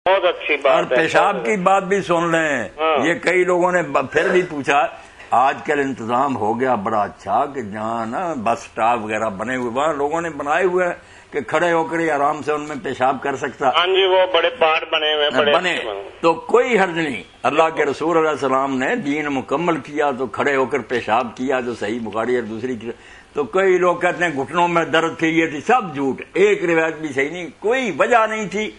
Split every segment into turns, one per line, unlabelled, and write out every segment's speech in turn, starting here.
بہت اچھی بات
اور پیشاب کی بات بھی سن لیں. یہ کئی لوگوں نے پھر بھی پوچھا. آج کل انتظام ہو گیا بڑا اچھا کہ جہاں نا بس اسٹاپ وغیرہ بنے ہوئے وہاں لوگوں نے بنائے ہوئے ہیں کہ کھڑے ہو کر ہی آرام سے ان میں پیشاب کر سکتا.
ہاں جی وہ بڑے پارٹ بنے ہوئے
بنے تو کوئی حرج نہیں. اللہ کے رسول علیہ السلام نے دین مکمل کیا تو کھڑے ہو کر پیشاب کیا جو صحیح بخاری اور دوسری کی. تو کئی لوگ کہتے ہیں گھٹنوں میں درد تھی یہ تھی, سب جھوٹ. ایک روایت بھی صحیح نہیں, کوئی وجہ نہیں تھی.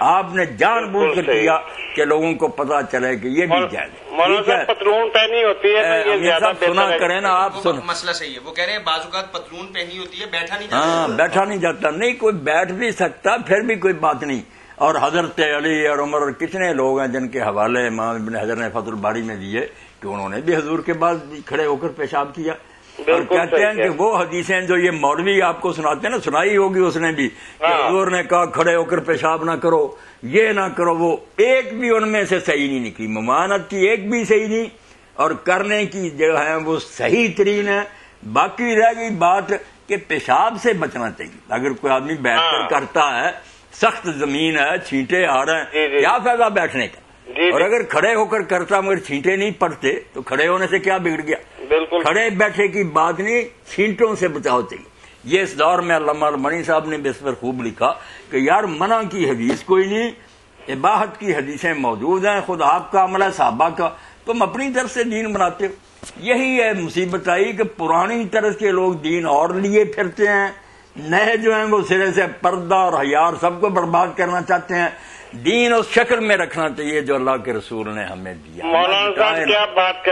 آپ نے جان بوجھ کر کیا کہ لوگوں کو پتا چلے کہ یہ بھی جائز ہے.
مولانا صاحب پتلون پہنی ہوتی ہے یہ
سب سنا کریں نا آپ.
مسئلہ صحیح ہے, وہ کہہ رہے ہیں بعض اوقات پتلون پہنی ہوتی ہے بیٹھا نہیں جاتا.
ہاں بیٹھا نہیں جاتا. نہیں کوئی بیٹھ بھی سکتا پھر بھی کوئی بات نہیں. اور حضرت علی اور عمر اور کتنے لوگ ہیں جن کے حوالے امام ابن حجر نے فتح الباری میں دیے کہ انہوں نے بھی حضور کے بعد کھڑے ہو کر پیشاب کیا. اور کہتے ہیں کہ وہ حدیثیں جو یہ مولوی آپ کو سناتے ہیں نا, سنائی ہوگی اس نے بھی کہ حضور نے کہا کھڑے ہو کر پیشاب نہ کرو, یہ نہ کرو, وہ ایک بھی ان میں سے صحیح نہیں نکلی. ممانعت کی ایک بھی صحیح نہیں اور کرنے کی جو ہے وہ صحیح ترین ہے. باقی رہ گئی بات کہ پیشاب سے بچنا چاہیے. اگر کوئی آدمی بیٹھ کر کرتا ہے, سخت زمین ہے, چھینٹے آ رہے ہیں, کیا فائدہ بیٹھنے کا. اور اگر کھڑے ہو کر کرتا مگر چھینٹے نہیں پڑتے تو کھڑے ہونے سے کیا بگڑ گیا. کھڑے بیٹھے کی بات نہیں, چھینٹوں سے بچاؤ چاہیے. یہ اس دور میں علامہ المنی صاحب نے بھی اس پر خوب لکھا کہ یار منع کی حدیث کوئی نہیں, اباحت کی حدیثیں موجود ہیں. خود آپ کا عمل ہے, صحابہ کا, تم اپنی طرف سے دین بناتے ہو. یہی ہے مصیبت آئی کہ پرانی طرز کے لوگ دین اور لیے پھرتے ہیں, نئے جو ہیں وہ سرے سے پردہ اور حیا سب کو برباد کرنا چاہتے ہیں. دین اس شکل میں رکھنا چاہیے جو اللہ کے رسول نے ہمیں دیا.
مولانا صاحب کیا بات